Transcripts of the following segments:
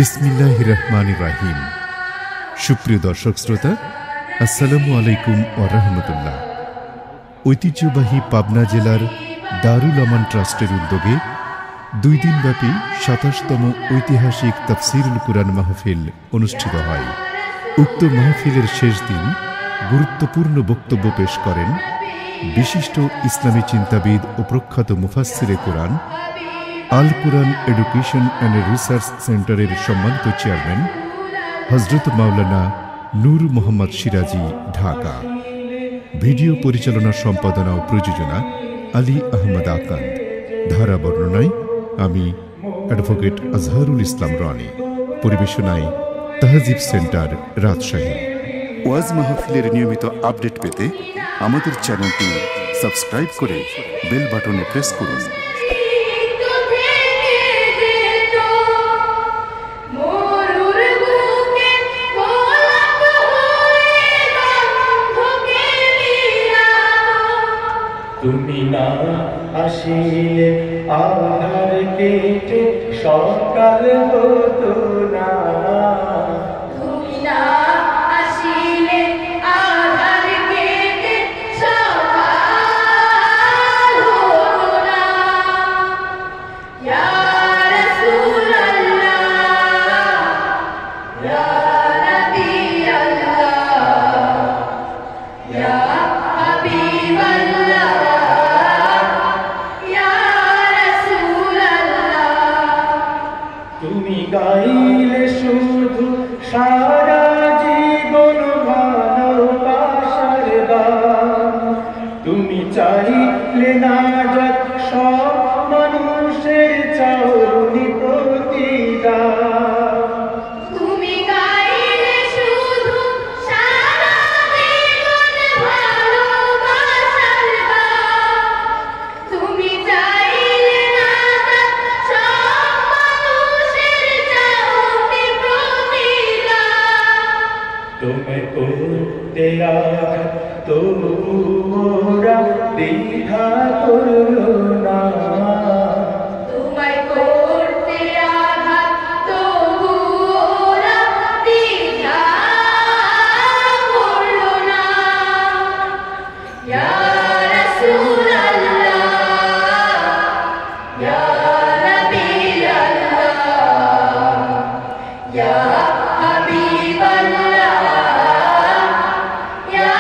বিসমিল্লাহির রহমানির রহিম। সুপ্রিয় দর্শক শ্রোতা, আসসালামু আলাইকুম ওয়া রাহমাতুল্লাহ। ঐতিহ্যবাহী পাবনা জেলার দারুল আমান ট্রাস্টের উদ্যোগে 2 দিনব্যাপী 27তম ঐতিহাসিক তাফসীরুল কুরআন মাহফিল অনুষ্ঠিত হয়। উক্ত মাহফিলের শেষ দিন গুরুত্বপূর্ণ বক্তব্য পেশ করেন বিশিষ্ট ইসলামী চিন্তাবিদ ও প্রখ্যাত মুফাসসিরে কুরআন, আল কুরআন এডুকেশন অ্যান্ড রিসার্চ সেন্টারের সম্মানিত চেয়ারম্যান হযরত মাওলানা নূর মোহাম্মদ সিরাজি, ঢাকা। ভিডিও পরিচালনা, সম্পাদনা ও প্রযোজনা আলী আহমদ আকান্দ। ধারা বর্ণনায় আমি অ্যাডভোকেট আজহারুল ইসলাম রনি। পরিবেশনায় তাহজিব সেন্টার, রাজশাহী। ওয়াজ মাহফিলের নিয়মিত আপডেট পেতে আমাদের চ্যানেলটি সাবস্ক্রাইব করে বেল বাটনে প্রেস করুন। তুমি না আসিলে আধার কেটে সকাল হতো না। তুমি না আসিলে আধার কেটে সকাল হতো না। ইয়া রাসূলুল্লাহ, ইয়া নবী আল্লাহ, ইয়া হাবিবাল্লাহ, তুমি গাইলে শুধু সারা জীবন ভালোবাসার গান। তুমি চাইলে না যত সব মানুষের চাওনি প্রতিদান। তুমি গাইলে শুধু সারা জীবন ভালোবাসার গান। তুমি চাইলে না সব মানুষের চাওনি প্রতিদান। তুমি করতে আঘাত তবু ওরা দ্বিধা করলো না। তোমায় করতে আঘাত তবু ওরা দ্বিধা করলো না। ইয়া রাসূলুল্লাহ, ইয়া নবী আল্লাহ, ইয়া হাবিবাল্লাহ, ইয়া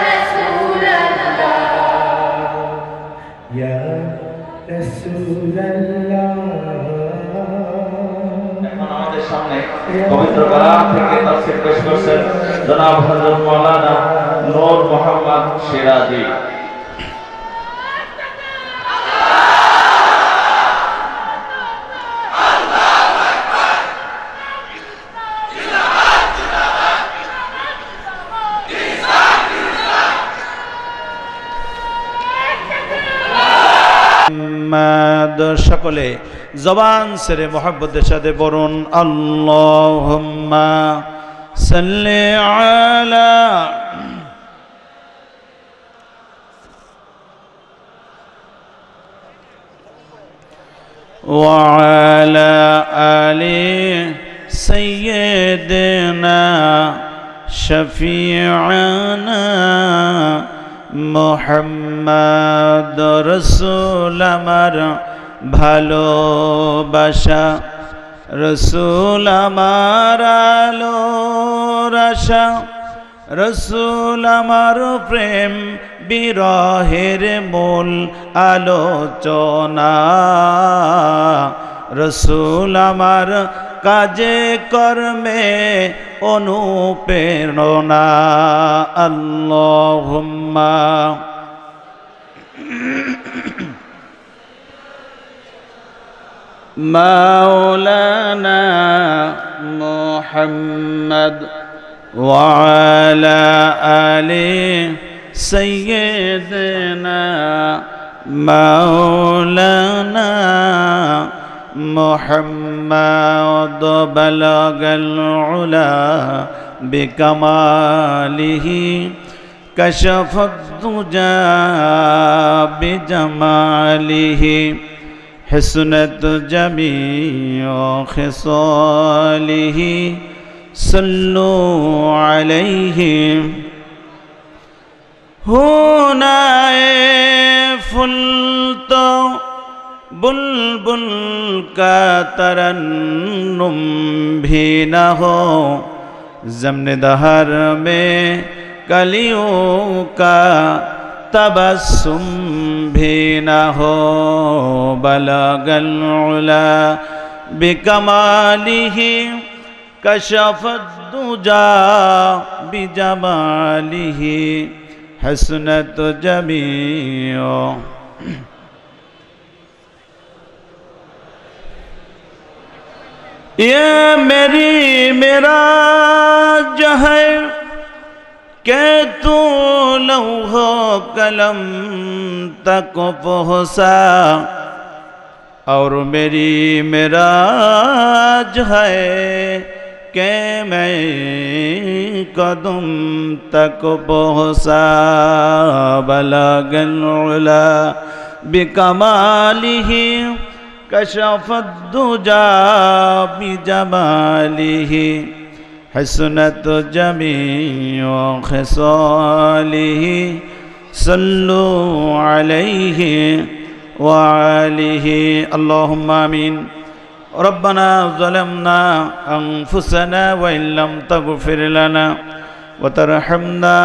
রাসূলুল্লাহ, ইয়া রাসূলুল্লাহ। এখন আমাদের সামনে পবিত্র কালাম থেকে তাফসীর পেশ করছেন জনাব হযরত মাওলানা নূর মোহাম্মদ সিরাজি। সকলে জবান সেরে মোহাব্বতের সাথে বলুন আল্লাহুম্মা সাল্লি আলা ওয়া আলা আলি সাইয়্যিদিনা শাফি'ানা মুহাম্মদ রাসূল আমার ভালোবাসা, রসুল আমার আলোর আশা, রসুল আমার প্রেম বিরহের মূল আলোচনা, রসুল আমার কাজে কর্মে অনুপ্রেরণা। আল্লাহুম্মা মাওলানা মুহাম্মদ ওয়া আলা আলি সাইয়্যিদিনা মাওলানা মুহাম্মদ বালাগাল উলা বিকামালিহি কাশাফাদ দুজা বিজামালিহি حسنت جميع خصاله صلوا عليه ہونا فل تو बुलबुल का तरन्नुम भी न हो ज़म्न दहर में कलियों का तबस्सुम भी न हो बलगल उला बिकमालिही कशफत दुजा बिजमालिही हसनत जमीओ। ये मेरी मेराज है कि तू लौहो कलम तक पहुँचा और मेरी मेराज है कि मैं कदम तक पहुँचा बलगल उला बिकमालिही कशफत दुजा बिजमालिही हसनत जमीओ खिसालिही सल्लु अलैहि व आलिहि अल्लाहुम्मा आमीन। रब्बना ज़लमना अनफुसना व इल्लम तगफिर लना व तरहमना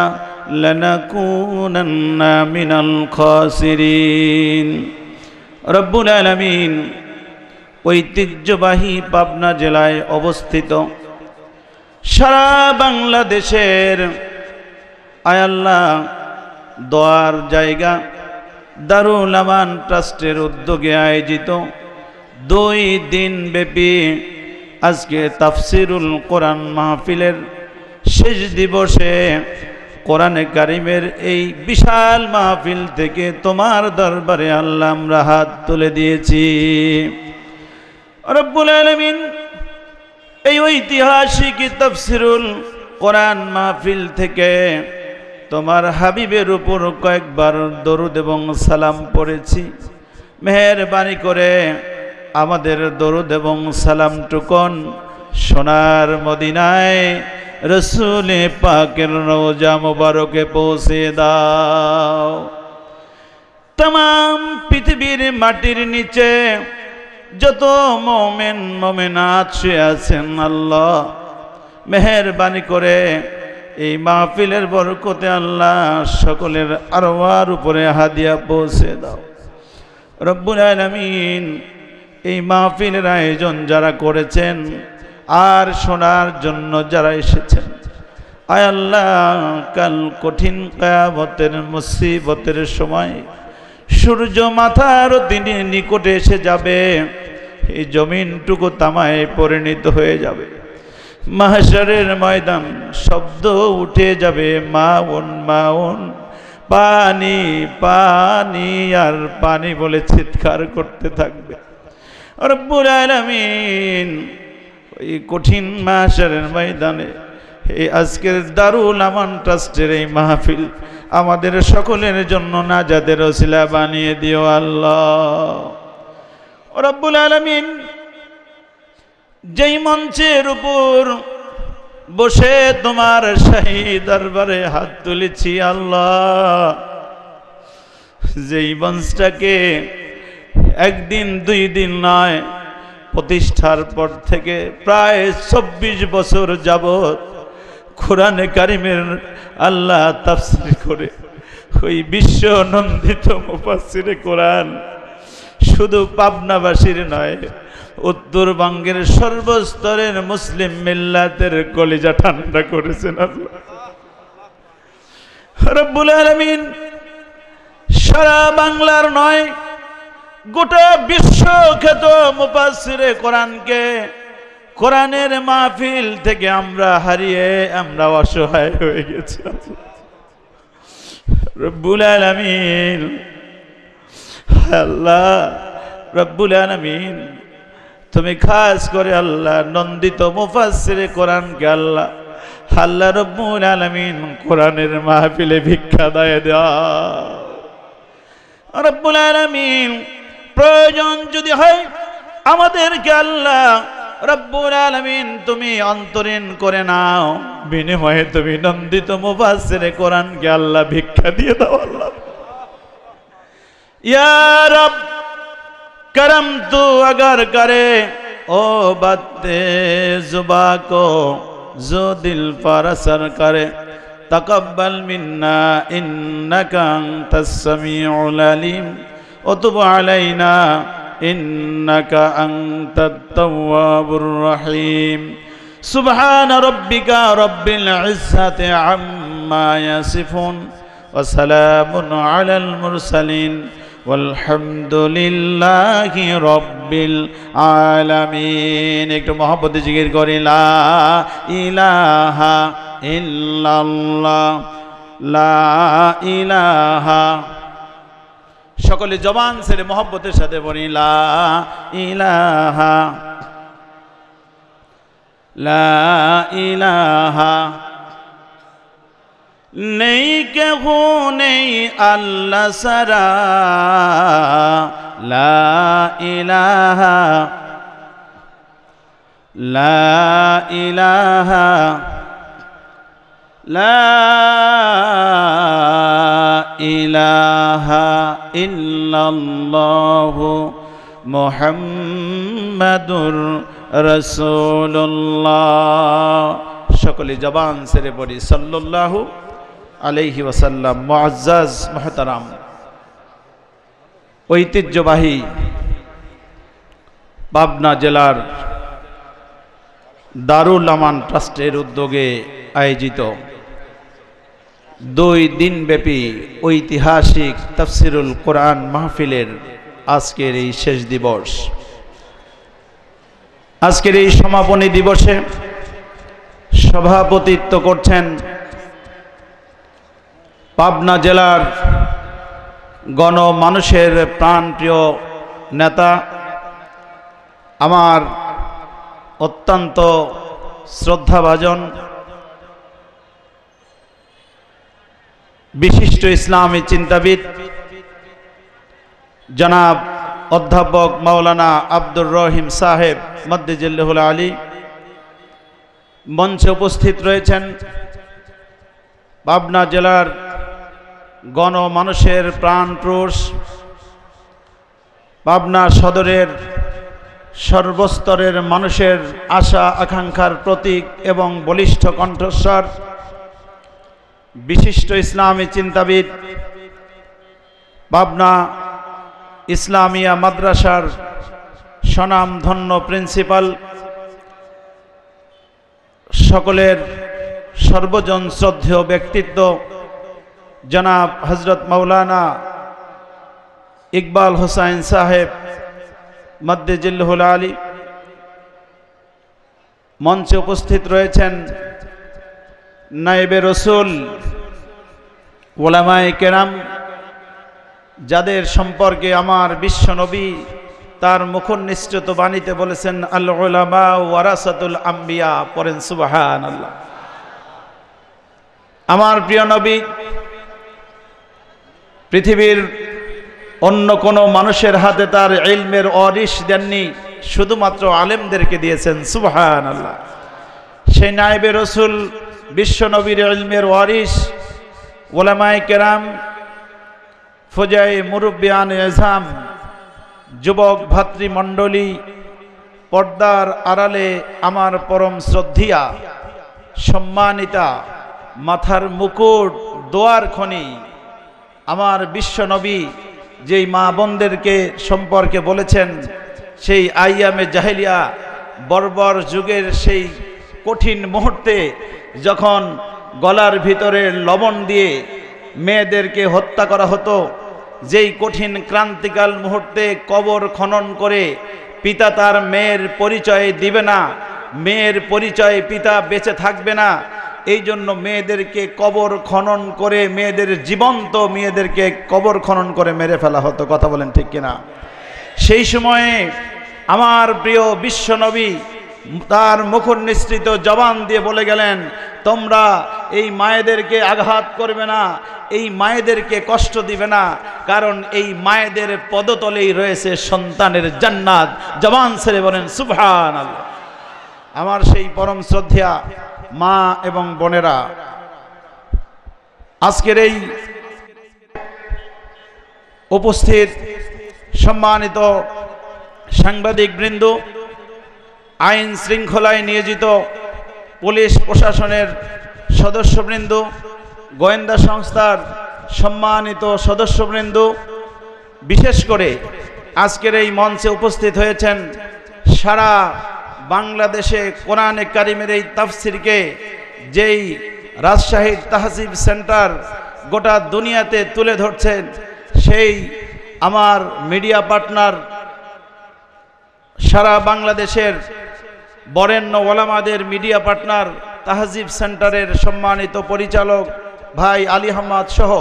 लनकूनन्ना मिनल खासिरीन। রব্বুল আলামিন ঐতিহ্যবাহী পাবনা জেলায় অবস্থিত সারা বাংলাদেশের আয় আল্লাহ দোয়ার জায়গা দারুল আমান ট্রাস্টের উদ্যোগে আয়োজিত 2 দিন ব্যাপী আজকে তাফসিরুল কোরআন মাহফিলের শেষ দিবসে কোরআনে কারিমের এই বিশাল মাহফিল থেকে তোমার দরবারে আল্লাহ আমরা হাত তুলে দিয়েছি। রব্বুল আলামিন এই ঐতিহাসিক তাফসিরুল কোরআন মাহফিল থেকে তোমার হাবিবের উপর কয়েকবার দরুদ এবং সালাম পড়েছি। মেহেরবানি করে আমাদের দরুদ এবং সালাম টুকন সোনার মদিনায় रसूल पाकेर रोजा मुबारके पहुँचे दाओ। तमाम पृथिवीर माटिर नीचे যত মোমেন মোমেনাত শুয়ে আছেন আল্লাহ মেহেরবানি করে এই মাহফিলের বরকতে আল্লাহ সকলের আরওয়ার উপরে হাদিয়া পৌঁছে দাও। রব্বুল আলামিন এই মাহফিলের আয়োজন যারা করেছেন আর শোনার জন্য যারা এসেছেন আয় আল্লাহ কাল কঠিন কিয়ামতের মুসিবতের সময় সূর্য মাথার দিনে নিকটে এসে যাবে, এই জমিনটুকু তামায় পরিণত হয়ে যাবে, মাহশরের ময়দান শব্দ উঠে যাবে মাউন মাউন, পানি পানি আর পানি বলে চিৎকার করতে থাকবে। রব্বুল আলামিন এই কঠিন মাহশরের ময়দানে এই আজকের দারুল আমান ট্রাস্টের এই মাহফিল আমাদের সকলের জন্য নাজাতের ওসিলা বানিয়ে দিও আল্লাহ। রব্বুল আলামিন যেই মঞ্চের উপর বসে তোমার শাহী দরবারে হাত তুলেছি আল্লাহ, যেই মঞ্চটাকে একদিন 2 দিন নয় প্রতিষ্ঠার পর থেকে প্রায় 24 বছর যাবত কোরআনে কারিমের আল্লাহ তাফসীর করে ওই বিশ্ব নন্দিত মুফাসসিরে কোরআন শুধু পাবনাবাসীর নয় উত্তরবঙ্গের সর্বস্তরের মুসলিম মিল্লাতের কলিজা ঠান্ডা করেছেন আল্লাহ রব্বুল আলামিন। সারা বাংলার নয় গোটা বিশ্ব খ্যাত মুফাসসিরে কোরআনকে কোরআনের মাহফিল থেকে আমরা হারিয়ে আমরা অসহায় হয়ে গেছি রব্বুল আলামিন। আল্লাহ রব্বুল আলামিন তুমি খাস করে আল্লাহ নন্দিত মুফাসসিরে কোরআনকে আল্লাহ আল্লাহ রব্বুল আলামিন কোরআনের মাহফিলে ভিক্ষা দায়ে দাও রব্বুল আলামিন। প্রয়োজন যদি হয় আমাদেরকে আল্লাহ রব্বুল আলামিন তুমি অন্তরীণ করে নাও, বিনিময়ে তুমি নন্দিত মুফাসসিরে কোরআনকে আল্লাহ ভিক্ষা দিয়ে দাও। আল্লাহ ইয়া রব करम तू अगर करे ओ बाते जुबा को जो दिल पर असर करे तकब्बल मिन्ना इन्नका अंतस समीउल अलीम व तुब अलैना इन्नका अंतत तव्वाबुर रहीम। सुब्हान रब्बिका रब्बिल इज्जति अम्मा यसिफून व सलामुन अलल मुरसलीन वल्हम्दुलिल्लाहि रब्बिल आलामीन। একটু মহব্বতে জিকির করি লা ইলাহা ইল্লাল্লাহ লা ইলাহা। সকলে জবান ছেড়ে মহব্বতের সাথে বলি লা ইলাহা লা ইলাহা। নেই কেহু নেই আল্লাহ সারা লা ইলাহা লা ইলাহা লা ইলাহা ইল্লাল্লাহু মুহাম্মাদুর রাসূলুল্লাহ। সকলে জবান ছেড়ে পড়ি সাল্লাল্লাহু আলাইহি ওয়াসাল্লাম। মুআজ্জাজ মুহতারাম, ঐতিহ্যবাহী পাবনা জেলার দারুল আমান ট্রাস্টের উদ্যোগে আয়োজিত 2 দিনব্যাপী ঐতিহাসিক তাফসিরুল কোরআন মাহফিলের আজকের এই শেষ দিবস, আজকের এই সমাপনী দিবসে সভাপতিত্ব করছেন পাবনা জেলার গণমানুষের প্রাণপ্রিয় নেতা, আমার অত্যন্ত শ্রদ্ধাভাজন বিশিষ্ট ইসলামী চিন্তাবিদ জনাব অধ্যাপক মাওলানা আব্দুর রহিম সাহেব মদ্দিজিল্লাহুল আলী। মঞ্চে উপস্থিত রয়েছেন পাবনা জেলার গণমানুষের প্রাণপুরুষ, পাবনা সদরের সর্বস্তরের মানুষের আশা আকাঙ্ক্ষার প্রতীক এবং বলিষ্ঠ কণ্ঠস্বর বিশিষ্ট ইসলামী চিন্তাবিদ, পাবনা ইসলামিয়া মাদ্রাসার স্বনামধন্য প্রিন্সিপাল, সকলের সর্বজন শ্রদ্ধেয় ব্যক্তিত্ব জনাব হযরত মাওলানা ইকবাল হোসাইন সাহেব মদ্দিজিল্লাহুল আলী। মঞ্চে উপস্থিত রয়েছেন নায়েবে রসুল, উলামায়ে কেরাম, যাদের সম্পর্কে আমার বিশ্বনবী তার মুখনিসৃত বাণীতে বলেছেন আল উলামা ওয়ারাসাতুল আম্বিয়া। পড়েন সুবহানাল্লাহ। আমার প্রিয় নবী পৃথিবীর অন্য কোনো মানুষের হাতে তার ইলমের ওয়ারিশ দেননি, শুধুমাত্র আলেমদেরকে দিয়েছেন। সুবহানাল্লাহ। সেই নায়েবে রসুল বিশ্বনবীর ইলমের ওয়ারিশ উলামায়ে কেরাম, ফুজায়ে মুরব্বিয়ান এজাম, যুবক ভাতৃমণ্ডলী, পর্দার আড়ালে আমার পরম শ্রদ্ধিয়া সম্মানিতা, মাথার মুকুট, দোয়ার খনি, আমার বিশ্বনবী যেই মা বোনদেরকে সম্পর্কে বলেছেন, সেই আইয়ামে জাহেলিয়া বর্বর যুগের সেই কঠিন মুহূর্তে যখন গলার ভিতরে লবণ দিয়ে মেয়েদেরকে হত্যা করা হতো, যেই কঠিন ক্রান্তিকাল মুহূর্তে কবর খনন করে পিতা তার মেয়ের পরিচয় দিবে না, মেয়ের পরিচয় পিতা বেঁচে থাকবে না, এই জন্য মেয়েদেরকে কবর খনন করে, মেয়েদের জীবন্ত মেয়েদেরকে কবর খনন করে মেরে ফেলা হতো। কথা বলেন ঠিক কিনা? সেই সময়ে আমার প্রিয় বিশ্বনবী তার মুখনিসৃত জবান দিয়ে বলে গেলেন, তোমরা এই মায়েদেরকে আঘাত করবে না, এই মায়েদেরকে কষ্ট দিবে না, কারণ এই মায়েদের পদতলেই রয়েছে সন্তানের জান্নাত। জবান ছেড়ে বলেন সুবহানাল্লাহ। আমার সেই পরম শ্রদ্ধা মা এবং বোনেরা, আজকের এই উপস্থিত সম্মানিত সাংবাদিক বৃন্দ, আইন শৃঙ্খলায় নিয়োজিত পুলিশ প্রশাসনের সদস্যবৃন্দ, গোয়েন্দা সংস্থার সম্মানিত সদস্যবৃন্দ, বিশেষ করে আজকের এই মঞ্চে উপস্থিত হয়েছেন সারা বাংলাদেশে কোরআনে কারিমের এই তাফসিরকে যেই রাজশাহীর তাহজিব সেন্টার গোটা দুনিয়াতে তুলে ধরছেন, সেই আমার মিডিয়া পার্টনার সারা বাংলাদেশের বরেণ্য ওলামাদের মিডিয়া পার্টনার তাহজিব সেন্টারের সম্মানিত পরিচালক ভাই আলী আহমদ সহ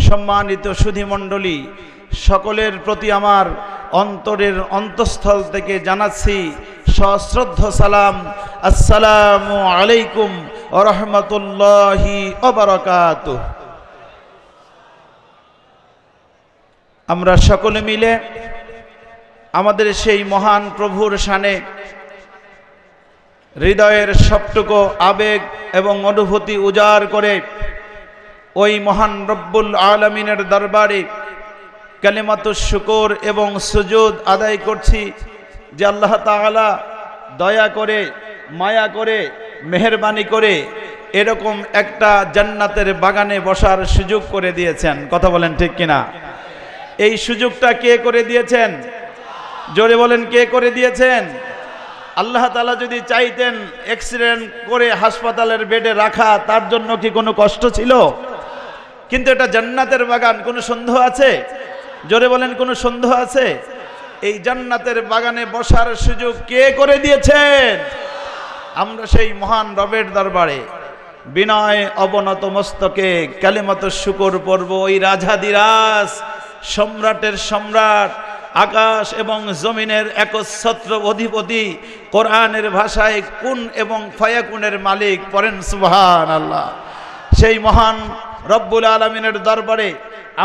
সম্মানিত সুধীমণ্ডলী, সকলের প্রতি আমার অন্তরের অন্তঃস্থল থেকে জানাচ্ছি সশ্রদ্ধ সালাম। আসসালামু আলাইকুম ওয়া রাহমাতুল্লাহি ওয়া বারাকাতুহু। আমরা সকলে মিলে আমাদের সেই মহান প্রভুর শানে হৃদয়ের সবটুকু আবেগ এবং অনুভূতি উজাড় করে ওই মহান রব্বুল আলামিনের দরবারে কালিমাতুশ শুকর এবং সুজুদ আদায় করছি যে আল্লাহ তাআলা দয়া করে, মায়া করে, মেহেরবানি করে এরকম একটা জান্নাতের বাগানে বসার সুযোগ করে দিয়েছেন। কথা বলেন ঠিক কিনা? এই সুযোগটা কে করে দিয়েছেন? জোরে বলেন, কে করে দিয়েছেন? আল্লাহ তাআলা যদি চাইতেন অ্যাক্সিডেন্ট করে হাসপাতালের বেডে রাখা, তার জন্য কি কোনো কষ্ট ছিল? কিন্তু এটা জান্নাতের বাগান, কোনো সন্দেহ আছে? জোরে বলেন, কোনো সন্দেহ আছে? এই জান্নাতের বাগানে বসার সুযোগ কে করে দিয়েছেন? আমরা সেই মহান রবের দরবারে বিনয় অবনত মস্তকে কালিমাতুশ শুকর পড়ব। ওই রাজাধিরাজ, সম্রাটের সম্রাট, আকাশ এবং জমিনের একচ্ছত্র অধিপতি, কোরআনের ভাষায় কুন এবং ফায়াকুনের মালিক, পড়েন সুবহানাল্লাহ। সেই মহান রব্বুল আলামিনের দরবারে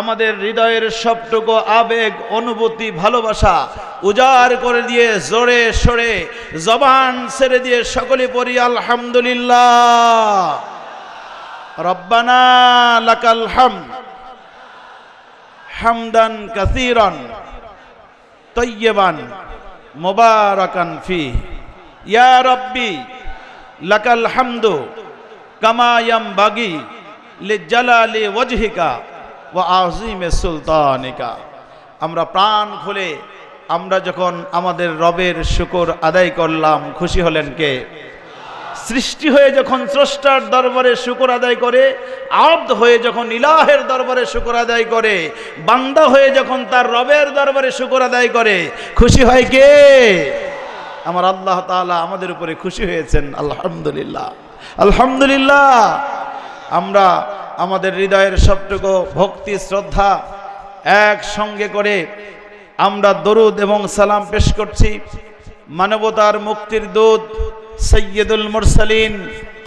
আমাদের হৃদয়ের সবটুকু আবেগ, অনুভূতি, ভালোবাসা উজাড় করে দিয়ে জোরে সোরে জবান ছেড়ে দিয়ে সকলে পড়ি আলহামদুলিল্লাহ। রব্বানা লাকাল হামদ হামদান কাসীরান তয়্যিবান মুবারাকান ফীহি। ইয়া রব্বি লাকাল হামদু কামা ইয়ামবাগি লিজালালি ওয়াজহিকা ওয়া আযীমি সুলতানিকা। আমরা প্রাণ খুলে আমরা যখন আমাদের রবের শুকর আদায় করলাম, খুশি হলেন কে? সৃষ্টি হয়ে যখন স্রষ্টার দরবারে শুকর আদায় করে, আব্দ হয়ে যখন ইলাহের দরবারে শুকর আদায় করে, বান্দা হয়ে যখন তার রবের দরবারে শুকর আদায় করে, খুশি হয় কে? আমার আল্লাহ তাআলা আমাদের উপরে খুশি হয়েছেন। আলহামদুলিল্লাহ, আলহামদুলিল্লাহ। আমরা আমাদের হৃদয়ের সবটুকু ভক্তি, শ্রদ্ধা একসঙ্গে করে আমরা দরুদ এবং সালাম পেশ করছি মানবতার মুক্তির দূত সৈয়দুল মুরসালিন,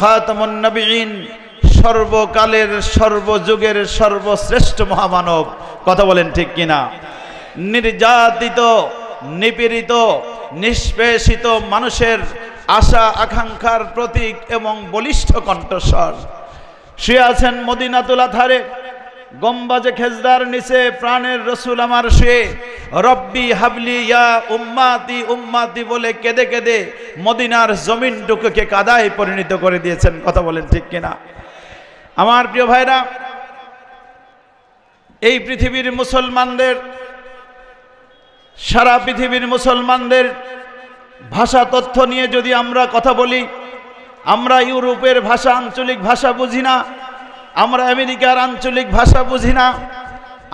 খাতামুন নবীন, সর্বকালের সর্বযুগের সর্বশ্রেষ্ঠ মহামানব। কথা বলেন ঠিক কিনা? নির্যাতিত, নিপীড়িত, নিষ্পেষিত মানুষের আশা আকাঙ্ক্ষার প্রতীক এবং বলিষ্ঠ কণ্ঠস্বর। শুয়ে আছেন মদিনাতুল আথারে, গম্বাজে খেজদার নিচে প্রাণের রসুল আমার শুয়ে রব্বি হাবলি ইয়া উম্মাতি উম্মাতি বলে কেঁদে কেঁদে মদিনার জমিনটুকুকে কাদায় পরিণত করে দিয়েছেন। কথা বলেন ঠিক কিনা? আমার প্রিয় ভাইরা, এই পৃথিবীর মুসলমানদের, সারা পৃথিবীর মুসলমানদের ভাষা তথ্য নিয়ে যদি আমরা কথা বলি, আমরা ইউরোপের ভাষা, আঞ্চলিক ভাষা বুঝি না, আমরা আমেরিকার আঞ্চলিক ভাষা বুঝি না,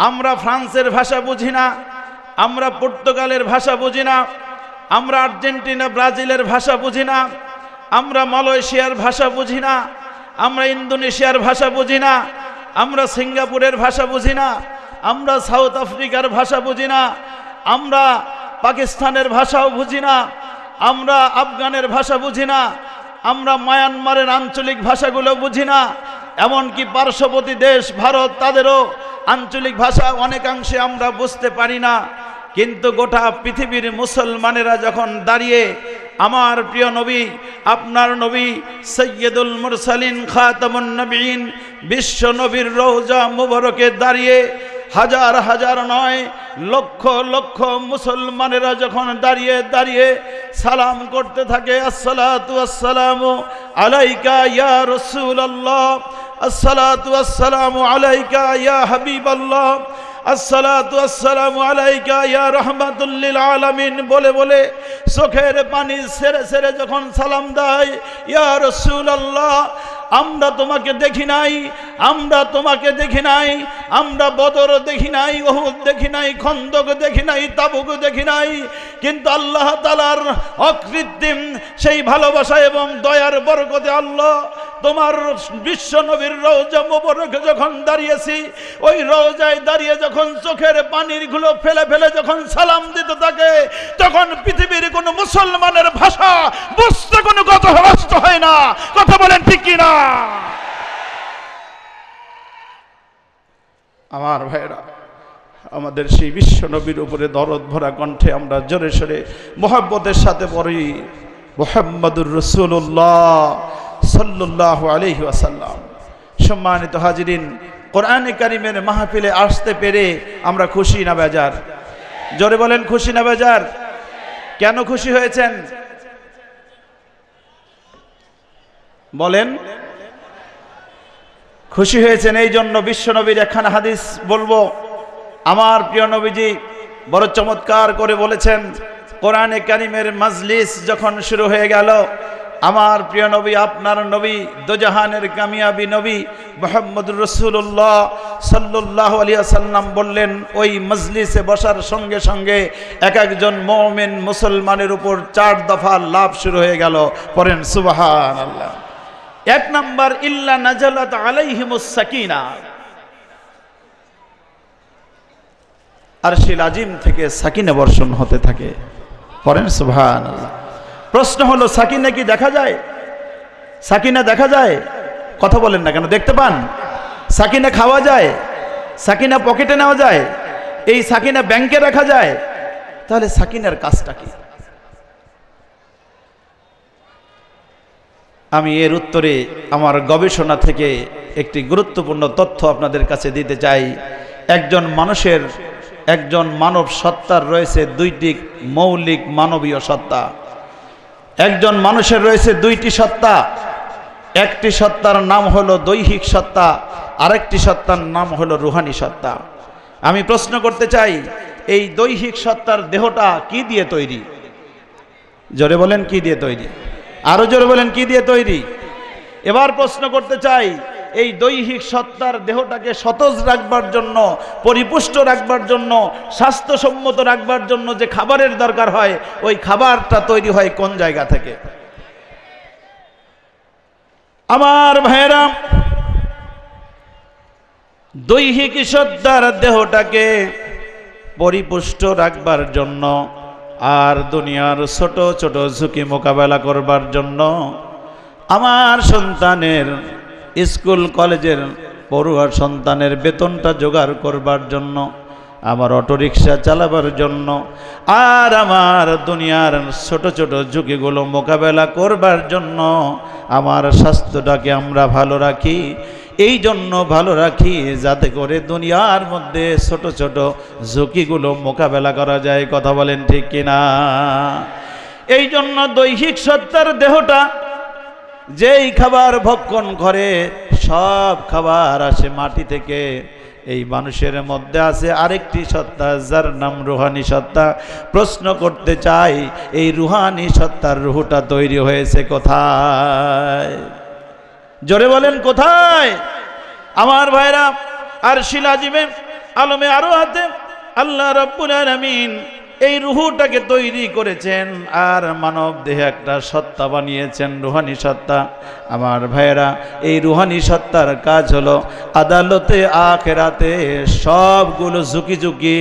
আমরা ফ্রান্সের ভাষা বুঝি না, আমরা পর্তুগালের ভাষা বুঝি না, আমরা আর্জেন্টিনা ব্রাজিলের ভাষা বুঝি না, আমরা মালয়েশিয়ার ভাষা বুঝি না, আমরা ইন্দোনেশিয়ার ভাষা বুঝি না, আমরা সিঙ্গাপুরের ভাষা বুঝি না, আমরা সাউথ আফ্রিকার ভাষা বুঝি না, আমরা পাকিস্তানের ভাষাও বুঝি না, আমরা আফগানের ভাষা বুঝি না, আমরা মায়ানমারের আঞ্চলিক ভাষাগুলো বুঝি না। এমনকি পার্শ্ববর্তী দেশ ভারত, তাদেরও আঞ্চলিক ভাষা অনেকাংশে আমরা বুঝতে পারি না, কিন্তু গোটা পৃথিবীর মুসলমানেরা যখন দাঁড়িয়ে আমার প্রিয় নবী, আপনার নবী সৈয়দুল মুরসালিন খাতামুন নবীন বিশ্ব নবীর রওজা মুবারকে দাঁড়িয়ে হাজার হাজার নয় লক্ষ লক্ষ মুসলমানেরা যখন দাঁড়িয়ে দাঁড়িয়ে সালাম করতে থাকে, আসসালাতু আসসালামু আলাইকা ইয়া রাসূলুল্লাহ, আসসালাতু আসসালামু আলাইকা ইয়া হাবিবাল্লাহ, আসসালাতু আসসালামু আলাইকা ইয়া রাহমাতুল লিল আলামিন বলে বলে চোখের পানি ছেড়ে ছেড়ে যখন সালাম দেয়, ইয়া রাসূলুল্লাহ আমরা তোমাকে দেখি নাই, আমরা তোমাকে দেখি নাই, আমরা বদর দেখি নাই, উহুদ দেখি নাই, খন্দক দেখি নাই, তাবুক দেখি নাই, কিন্তু আল্লাহ তাআলার অকৃত্রিম সেই ভালোবাসা এবং দয়ার বরকতে আল্লাহ তোমার বিশ্ব নবীর রওজা মুবারকে যখন দাঁড়িয়েছি, ওই রওজায় দাঁড়িয়ে যখন চোখের পানির গুলো ফেলে ফেলে যখন সালাম দিতে থাকে, তখন পৃথিবীর কোন মুসলমানের ভাষা বুঝতে কোনো কষ্ট হয় না। কথা বলেন ঠিক কি না? আমার ভাইরা, আমাদের সেই বিশ্ব নবীর উপরে দরদ ভরা কণ্ঠে আমরা জোরে সোরে মোহাব্বতের সাথে পড়ি মুহাম্মাদুর রাসূলুল্লাহ সাল্লাল্লাহু আলাইহি ওয়াসাল্লাম। সম্মানিত হাজিরিন, কোরআনে কারিমের মাহফিলে আসতে পেরে আমরা খুশি না বেজার? জোরে বলেন খুশি না বেজার? কেন খুশি হয়েছেন বলেন? খুশি হয়েছেন এই জন্য বিশ্বনবীর একখানা হাদিস বলবো। আমার প্রিয় নবীজি বড় চমৎকার করে বলেছেন, কোরআনে কারিমের মাজলিস যখন শুরু হয়ে গেল, আমার প্রিয় নবী, আপনার নবী, দোজাহানের কামিয়াবি নবী মুহাম্মদুর রাসূলুল্লাহ সাল্লাল্লাহু আলাইহি ওয়াসাল্লাম বললেন, ওই মজলিসে বসার সঙ্গে সঙ্গে এক একজন মুমিন মুসলমানের উপর 4 দফা লাভ শুরু হয়ে গেল। পড়েন সুবহানাল্লাহ। 1 নাম্বার, ইল্লা নাজালাত আলাইহিমুস সাকিনা, আরশিল আজিম থেকে সাকিনা বর্ষণ হতে থাকে। পড়েন সুবহানাল্লাহ। প্রশ্ন হলো, সাকিনা কি দেখা যায়? সাকিনা দেখা যায়? কথা বলেন না কেন? দেখতে পান? সাকিনা খাওয়া যায়? সাকিনা পকেটে নেওয়া যায়? এই সাকিনা ব্যাংকে রাখা যায়? তাহলে সাকিনার কাজটা কি? আমি এর উত্তরে আমার গবেষণা থেকে একটি গুরুত্বপূর্ণ তথ্য আপনাদের কাছে দিতে চাই। একজন মানব সত্তার রয়েছে 2টি মৌলিক মানবীয় সত্তা। একজন মানুষের রয়েছে 2টি সত্তা। একটি সত্তার নাম হলো দৈহিক সত্তা, আরেকটি সত্তার নাম হলো রুহানি সত্তা। আমি প্রশ্ন করতে চাই, এই দৈহিক সত্তার দেহটা কি দিয়ে তৈরি? জোরে বলেন কি দিয়ে তৈরি? আরো জোরে বলেন কি দিয়ে তৈরি? এবার প্রশ্ন করতে চাই, এই দৈহিক সত্তার দেহটাকে সতেজ রাখবার জন্য, পরিপুষ্ট রাখবার জন্য, স্বাস্থ্যসম্মত রাখবার জন্য যে খাবারের দরকার হয়, ওই খাবারটা তৈরি হয় কোন জায়গা থেকে? আমার ভাইরা, দৈহিক সত্তার দেহটাকে পরিপুষ্ট রাখবার জন্য আর দুনিয়ার ছোট ছোট ঝুঁকি মোকাবেলা করবার জন্য, আমার সন্তানের স্কুল কলেজের পড়ুয়া সন্তানের বেতনটা জোগাড় করবার জন্য, আমার অটোরিকশা চালাবার জন্য, আর আমার দুনিয়ার ছোট ছোট ঝুঁকিগুলো মোকাবেলা করবার জন্য আমার স্বাস্থ্যটাকে আমরা ভালো রাখি। এই জন্য ভালো রাখি যাতে করে দুনিয়ার মধ্যে ছোট ছোট ঝুঁকিগুলো মোকাবেলা করা যায়। কথা বলেন ঠিক কিনা? এই জন্য দৈহিক সত্তার দেহটা যেই খাবার ভক্ষণ করে, সব খাবার আসে মাটি থেকে। এই মানুষের মধ্যে আছে আরেকটি সত্তা, যার নাম রুহানি সত্তা। প্রশ্ন করতে চাই, এই রুহানি সত্তার রুহটা তৈরি হয়েছে কোথায়? জোরে বলেন কোথায়? আমার ভাইরা, আরশিল আজিমে আলমে আরো হাতে আল্লাহ রাব্বুল আলামিন এই রুহুটাকে তৈরি করেছেন আর মানব দেহে একটা সত্তা বানিয়েছেন, রুহানি সত্তা। আমার ভাইয়েরা, এই রুহানি সত্তার কাজ হলো আদালতে আখেরাতে সবগুলো ঝুঁকি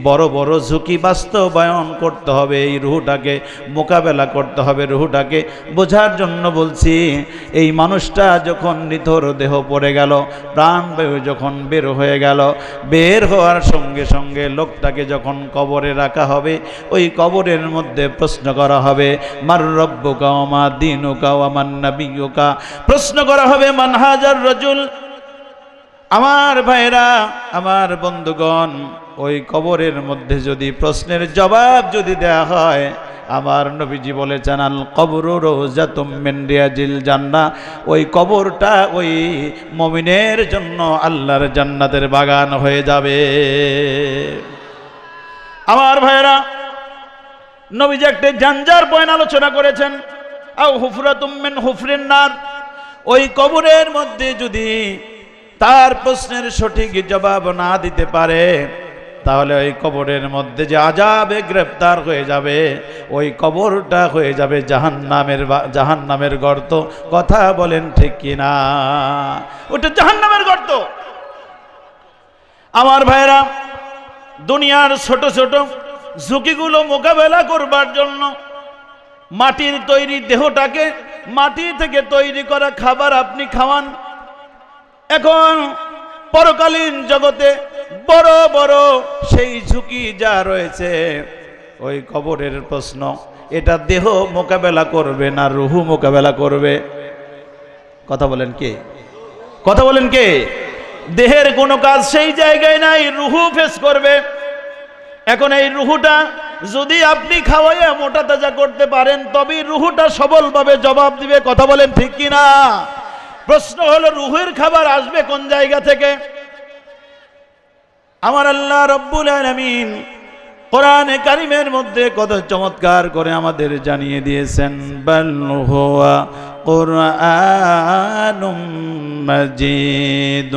বড় বড় ঝুঁকি বাস্তবায়ন করতে হবে। এই রুহুটাকে মোকাবেলা করতে হবে। রুহুটাকে বোঝার জন্য বলছি, এই মানুষটা যখন নিথর দেহ পড়ে গেল, প্রাণবায়ু যখন বের হয়ে গেল, বের হওয়ার সঙ্গে সঙ্গে লোকটাকে যখন কবরে রাখা হবে, ওই কবরের মধ্যে প্রশ্ন করা হবে, মার রব্বুকা ওয়া মা দীনুকা ওয়া মান নাবিয়্যুকা। প্রশ্ন করা হবে, মান হাজার রাজুল। আমার ভাইরা, আমার বন্ধুগণ, ওই কবরের মধ্যে যদি প্রশ্নের জবাব যদি দেয়া হয়, আমার নবীজি বলেছেন, আল কবরু রওজাতুম মিন রিয়াজিল জান্নাহ। ওই কবরটা ওই মুমিনের জন্য আল্লাহর জান্নাতের বাগান হয়ে যাবে। আমার ভাইরা, নবীজি একটা জাঞ্জার পয়েন্ট আলোচনা করেছেন, আও হুফরাতুম মিন হুফরিন নার। ওই কবরের মধ্যে যদি তার প্রশ্নের সঠিক জবাব না দিতে পারে, তাহলে ওই কবরের মধ্যে যে আযাবে গ্রেফতার হয়ে যাবে, ওই কবরটা হয়ে যাবে জাহান্নামের গর্ত। কথা বলেন ঠিক কিনা? ওটা জাহান্নামের গর্ত। আমার ভাইরা, দুনিয়ার ছোট ছোট ঝুঁকিগুলো মোকাবেলা করবার জন্য মাটির তৈরি দেহটাকে মাটি থেকে তৈরি করা খাবার আপনি খাওয়ান। এখন পরকালীন জগতে বড় বড় সেই ঝুঁকি যা রয়েছে, ওই কবরের প্রশ্ন, এটা দেহ মোকাবেলা করবে না রুহু মোকাবেলা করবে? কথা বলেন কে? কথা বলেন কে? দেহের কোনো কাজ সেই জায়গায় নাই, রুহু ফেস করবে। এখন এই রুহুটা যদি আপনি খাওয়াইয়া মোটা তাজা করতে পারেন, তবেই রুহুটা সবলভাবে জবাব দিবে। কথা বলেন ঠিক কিনা? প্রশ্ন হলো, রুহের খাবার আসবে কোন জায়গা থেকে? আমার আল্লাহ রব্বুল আলামিন কোরআনে কারিমের মধ্যে কত চমৎকার করে আমাদের জানিয়ে দিয়েছেন, বাল হুয়া কুরআনুম মাজিদ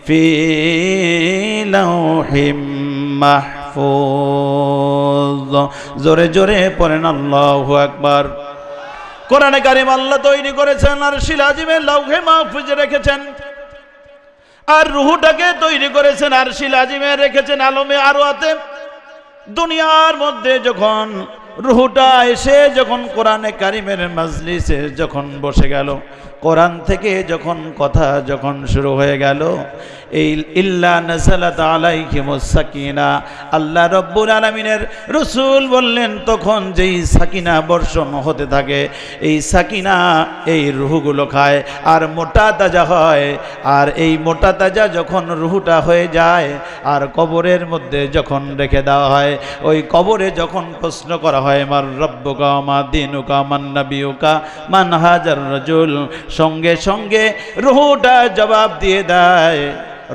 ফি লাউহিম মাহফুজ। জোরে জোরে পড়েন আল্লাহু আকবার। কোরআনে কারিম আল্লাহ তৈরি করেছেন আরশিল আজিমের লাউহে মাহফুজে রেখেছেন, আর রুহুটাকে তৈরি করেছেন আরশিল আজিমে রেখেছেন আলমে আরওয়াতে। দুনিয়ার মধ্যে যখন রুহুটা এসে যখন কোরআনে কারিমের মাজলিসে যখন বসে গেল, কোরআন থেকে যখন কথা যখন শুরু হয়ে গেল, এই ইল্লা নাযালাত আলাইহিমুস সাকিনা, আল্লাহ রব্বুল আলামিনের রাসূল বললেন, তখন যেই সাকিনা বর্ষণ হতে থাকে, এই সাকিনা এই রুহগুলো খায় আর মোটা তাজা হয়। আর এই মোটা তাজা যখন রুহুটা হয়ে যায় আর কবরের মধ্যে যখন রেখে দেওয়া হয়, ওই কবরে যখন প্রশ্ন করা হয়, মার রব্বুকা ওয়া মা দীনুকা মান নাবিয়ুকা মান হাজার রাজুল, সঙ্গে সঙ্গে রুহুটা জবাব দিয়ে দেয়,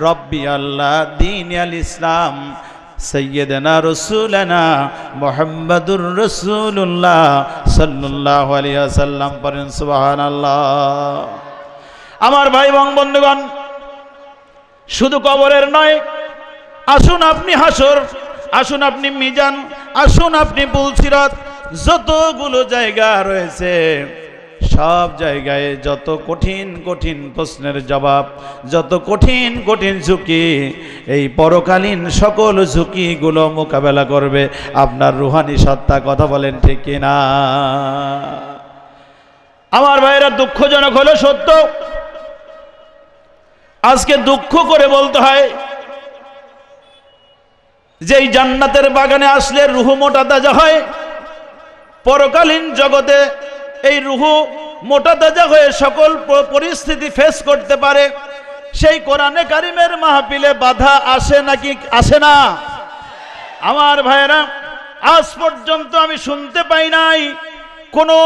রব্বি আল্লাহ, দীন আল ইসলাম, সৈয়দনা রসুলনা মুহাম্মাদুর রাসূলুল্লাহ সাল্লাল্লাহু আলাইহি ওয়াসাল্লাম। পড়েন সুবহানাল্লাহ। আমার ভাই এবং বন্ধুগণ, শুধু কবরের নয়, আসুন আপনি হাসর, আসুন আপনি মিজান, আসুন আপনি পুলসিরাত, যতগুলো জায়গা রয়েছে সব জায়গায় যত কঠিন কঠিন প্রশ্নের জবাব, যত কঠিন কঠিন ঝুঁকি, এই পরকালীন সকল ঝুঁকিগুলো মোকাবেলা করবে আপনার রুহানি সত্তা। কথা বলেন ঠিক কিনা? আমার ভাইরা, দুঃখজনক হলো সত্য, আজকে দুঃখ করে বলতে হয় যে এই জান্নাতের বাগানে আসলে রুহু মোটা তাজা হয়, পরকালীন জগতে এই রুহু মোটা তাজা হয়ে সকল পরিস্থিতি ফেস করতে পারে। সেই কোরআনে কারিমের মাহফিলে বাধা আসে নাকি আসে না? আমার ভাইয়েরা, আজ পর্যন্ত আমি শুনতে পাই নাই কোনো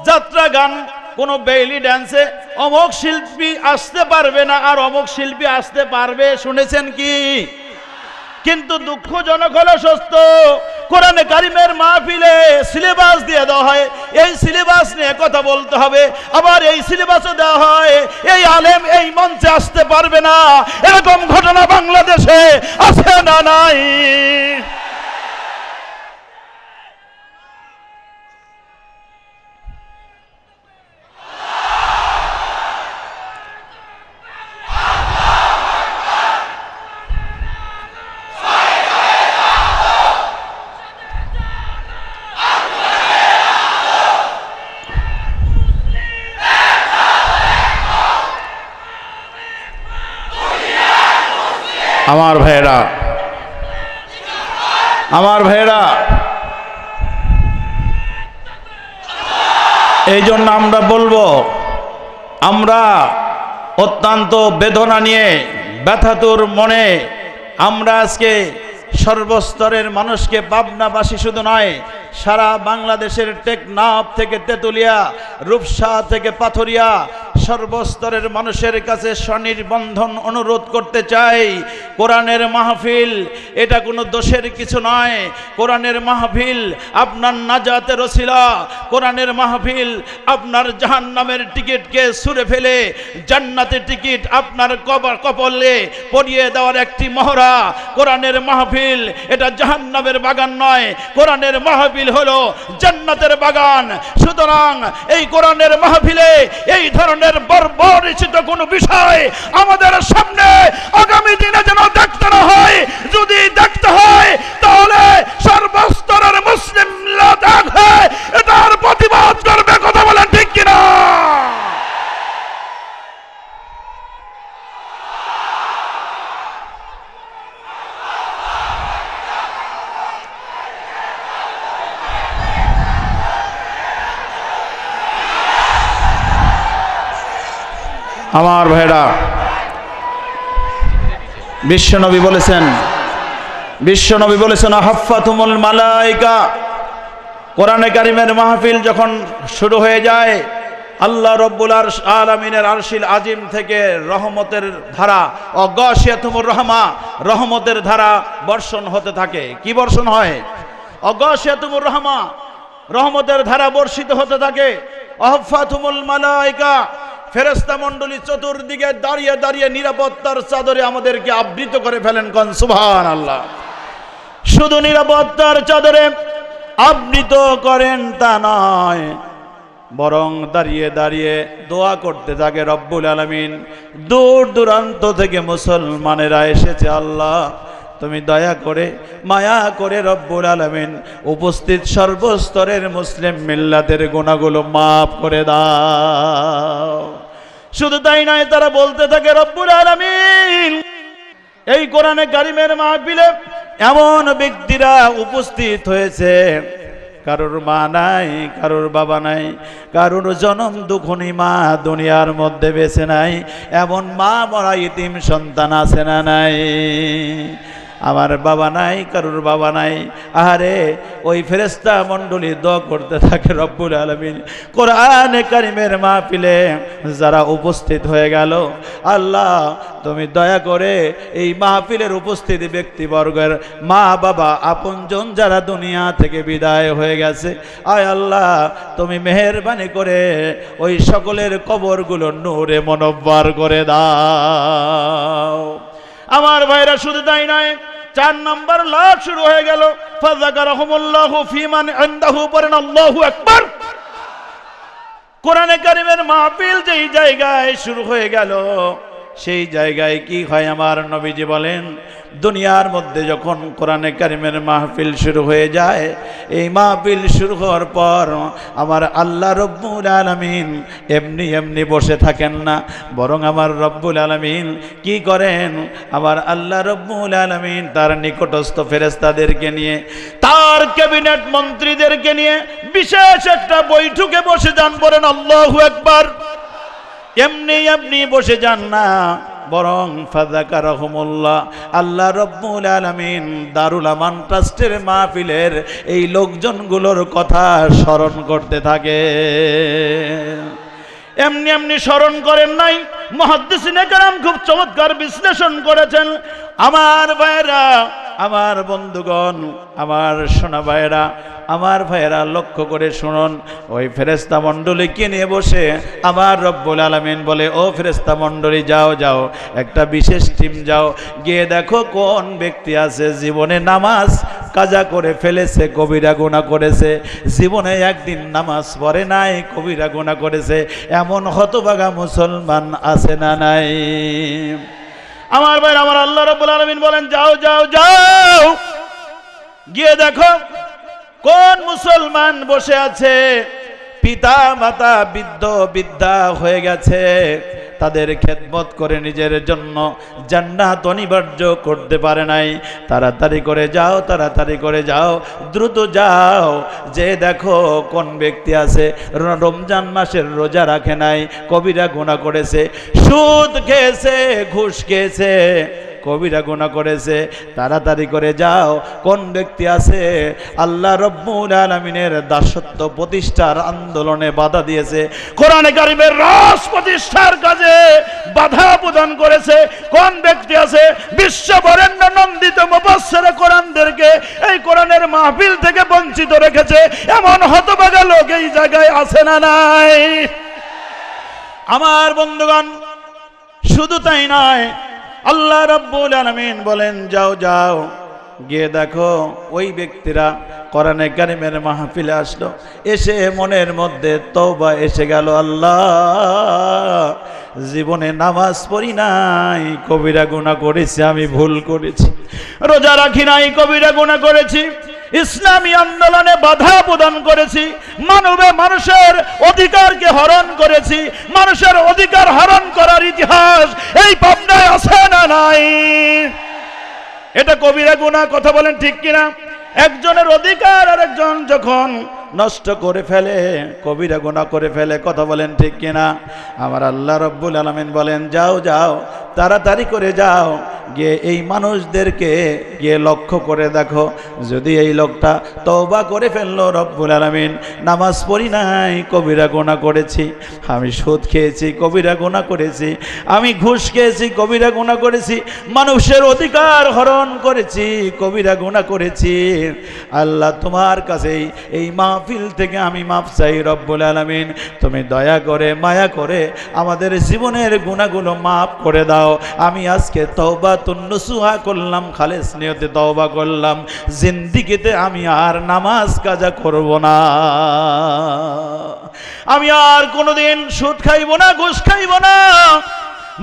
যাত্রা গান, কোনো বেইলি ড্যান্সে অমুক শিল্পী আসতে পারবে না আর অমুক শিল্পী আসতে পারবে, শুনেছেন কি? কিন্তু দুঃখজনক হলো সত্য, কোরআনে কারিমের মাহফিলে সিলেবাস দিয়ে দেওয়া হয়, এই সিলেবাস নিয়ে কথা বলতে হবে, আবার এই সিলেবাসও দেওয়া হয় এই আলেম এই মঞ্চে আসতে পারবে না। এরকম ঘটনা বাংলাদেশে আছে না নাই? আমার ভাইয়েরা, আমার ভাইয়েরা, এই জন্য আমরা বলবো, আমরা অত্যন্ত বেদনা নিয়ে ব্যথাতুর মনে আমরা আজকে সর্বস্তরের মানুষকে, পাবনাবাসী শুধু নয়, সারা বাংলাদেশের টেকনাফ থেকে তেতুলিয়া, রূপসা থেকে পাথরিয়া, সর্বস্তরের মানুষের কাছে স্বনির্বন্ধন অনুরোধ করতে চাই। কোরআনের মাহফিল এটা কোনো দোষের কিছু নয়। কোরআনের মাহফিল আপনার নাজাতের ওসিলা। কোরআনের মাহফিল আপনার জাহান্নামের টিকিটকে ছুঁড়ে ফেলে জান্নাতের টিকিট আপনার কপালে পরিয়ে দেওয়ার একটি মহড়া। কোরআনের মাহফিল এটা জাহান্নামের বাগান নয়, কোরআনের মাহফিল হলো জান্নাতের বাগান। সুতরাং এই কোরআনের মাহফিলে এই ধরনের বর্বরিচিত কোনো বিষয় আমাদের সামনে আগামী দিনে যেন দেখতে না হয়। যদি দেখতে হয় তাহলে সর্বস্তরের মুসলিমরা দেখে এটার প্রতিবাদ করবে। কথা বলেন ঠিক কিনা? আমার ভাইরা, বিশ্বনবী বলেছেন হাফাতুমুল মালাইকা। কোরআনে কারিমের মাহফিল যখন শুরু হয়ে যায়, আল্লাহ রব্বুল আলামিনের আরশিল আজিম থেকে রহমতের ধারা, অগাশিয়াতুমুর রহমা, রহমতের ধারা বর্ষণ হতে থাকে। কি বর্ষণ হয়? অগাশিয়াতুমুর রহমা, রহমতের ধারা বর্ষিত হতে থাকে। হাফাতুমুল মালাইকা, ফেরেশতা মণ্ডলী চতুর্দিকে দাঁড়িয়ে দাঁড়িয়ে নিরাপত্তার চাদরে আমাদেরকে আবৃত করে ফেলেন। কোন সুবহানাল্লাহ। শুধু নিরাপত্তার চাদরে আবৃত করেন তা নয়, বরং দাঁড়িয়ে দাঁড়িয়ে দোয়া করতে থাকে রব্বুল আলামিন। দূর দূরান্ত থেকে মুসলমানেরা এসেছে, আল্লাহ তুমি দয়া করে মায়া করে রব্বুল আলামিন উপস্থিত সর্বস্তরের মুসলিম মিল্লাতের গুনাহগুলো মাফ করে দাও। শুধু তাই নয়, তারা বলতে থাকে রব্বুল আলামিন এই কোরআনে কারিমের মাহফিলে এমন ব্যক্তিরা উপস্থিত হয়েছে, কারোর মা নাই, কারোর বাবা নাই, কারোর জনম দুঃখনী মা দুনিয়ার মধ্যে বেঁচে নাই, এমন মা মরা ইতিম সন্তান আছে না নাই? আমার বাবা নাই, কারোর বাবা নাই। আরে ওই ফেরেশতা মণ্ডলী দোয়া করতে থাকে রব্বুল আলামিন কোরআনে কারিমের মাহফিলে যারা উপস্থিত হয়ে গেল, আল্লাহ তুমি দয়া করে এই মাহফিলের উপস্থিত ব্যক্তিবর্গের মা বাবা আপনজন যারা দুনিয়া থেকে বিদায় হয়ে গেছে, আয় আল্লাহ তুমি মেহেরবানি করে ওই সকলের কবরগুলো নূরে মুনব্বর করে দাও। আমার ভাইরা, শুধু তাই নয়, 4 নম্বর লাভ শুরু হয়ে গেল। ফাযাকারাহুমুল্লাহু ফীমান ইনদাহু, পড়েন আল্লাহু আকবার। কোরআনে কারিমের মাহফিল যেই জায়গায় শুরু হয়ে গেল, সেই জায়গায় কি হয়? আমার নবীজি বলেন, দুনিয়ার মধ্যে যখন কোরআনে কারিমের মাহফিল শুরু হয়ে যায়, এই মাহফিল শুরু হওয়ার পর আমার আল্লাহ রব্বুল আলামিন এমনি এমনি বসে থাকেন না, বরং আমার রব্বুল আলামিন কি করেন? আমার আল্লাহ রব্বুল আলামিন তার নিকটস্থ ফেরেশতাদেরকে নিয়ে, তার ক্যাবিনেট মন্ত্রীদেরকে নিয়ে বিশেষ একটা বৈঠকে বসে যান। বলেন আল্লাহু আকবার। এমনি এমনি বসে যান না, বরং ফাযাকারাহুমুল্লাহ, আল্লাহ রব্বুল আলামিন দারুল আমান ট্রাস্টের মাহফিলের এই লোকজনগুলোর কথা স্মরণ করতে থাকে। এমনি এমনি স্মরণ করেন নাই, মুহাদ্দিসিনে কেরাম খুব চমৎকার বিশ্লেষণ করেছেন। আমার ভাইয়েরা, আমার বন্ধুগণ, আমার সোনা ভাইয়েরা, আমার ভাইয়েরা, লক্ষ্য করে শুনুন। ওই ফেরেশতা মণ্ডলীকে নিয়ে বসে আমার রব্বুল আলামিন বলে, ও ফেরেশতা মণ্ডলী যাও যাও, একটা বিশেষ টিম যাও, গিয়ে দেখো কোন ব্যক্তি আছে জীবনে নামাজ কাজা করে ফেলেছে, কবিরা গুনাহ করেছে, জীবনে একদিন নামাজ পড়ে নাই, কবিরা গুনাহ করেছে, এমন হতভাগা মুসলমান আছে না নাই? আমার ভাই, আমার আল্লাহ রাব্বুল আলামিন বলেন, যাও যাও যাও, গিয়ে দেখো কোন মুসলমান বসে আছে, পিতা মাতা বৃদ্ধ বৃদ্ধা হয়ে গেছে, তাদের খেদমত করে নিজের জন্য জান্নাত অনিবার্য করতে পারে নাই। তাড়াতাড়ি করে যাও, তাড়াতাড়ি করে যাও, দ্রুত যাও, যে দেখো কোন ব্যক্তি আছে রমজান মাসের রোজা রাখে নাই, কবিরা গুনাহ করেছে, সুদ খেয়েছে, ঘুষ খেয়েছে, কবিরা গুনাহ করেছে। তাড়াতাড়ি করে যাও, কোন ব্যক্তি আছে আল্লাহ রব্বুল আলামিনের দাসত্ব প্রতিষ্ঠার আন্দোলনে বাধা দিয়েছে, কোরআনে কারিমের রস প্রতিষ্ঠার কাজে বাধা প্রদান করেছে, কোন ব্যক্তি আছে বিশ্ব বরেণ্য নন্দিত মুফাসসির কোরআনদেরকে এই কোরআনের মাহফিল থেকে বঞ্চিত রেখেছে, এমন হতভাগা লোক এই জায়গায় আছে না নাই? আমার বন্ধুগণ, শুধু তাই নয়, আল্লাহ রাব্বুল আলামিন বলেন যাও যাও, গিয়ে দেখো ওই ব্যক্তিরা কোরআনে কারিমের মাহফিলে আসলো, এসে মনের মধ্যে তওবা এসে গেল, আল্লাহ জীবনে নামাজ পড়ি নাই, কবিরা গুনাহ করেছি, আমি ভুল করেছি, রোজা রাখি নাই, কবিরা গুনাহ করেছি, ইসলামী আন্দোলনে বাধা প্রদান করেছি, মানুষের অধিকারকে হরণ করেছি, মানুষের অধিকার হরণ করার ইতিহাস এই পাবনায় আছে না নাই? এটা কবিরা গুনাহ, কথা বলেন ঠিক কিনা? একজনের অধিকার আরেকজন যখন নষ্ট করে ফেলে, কবিরা গুনাহ করে ফেলে, কথা বলেন ঠিক কিনা? আমার আল্লাহ রব্বুল আলামিন বলেন যাও যাও, তাড়াতাড়ি করে যাও, গিয়ে এই মানুষদেরকে গিয়ে লক্ষ্য করে দেখো, যদি এই লোকটা তওবা করে ফেললো, রব্বুল আলামিন নামাজ পড়ি নাই, কবিরা গুনাহ করেছি, আমি সুদ খেয়েছি, কবিরা গুনাহ করেছি, আমি ঘুষ খেয়েছি, কবিরা গুনাহ করেছি, মানুষের অধিকার হরণ করেছি, কবিরা গুনাহ করেছি, আল্লাহ তোমার কাছে এই মাহফিল থেকে আমি মাফ চাই, রব্বুল আলামিন তুমি দয়া করে মায়া করে আমাদের জীবনের গুনাহগুলো মাফ করে দাও। আমি আজকে তওবাতুন নুসুহা করলাম, খালেস নিয়তে তওবা করলাম, জিন্দেগিতে আমি আর নামাজ কাজা করব না, আমি আর কোনোদিন সুদ খাইব না, ঘুষ খাইব না,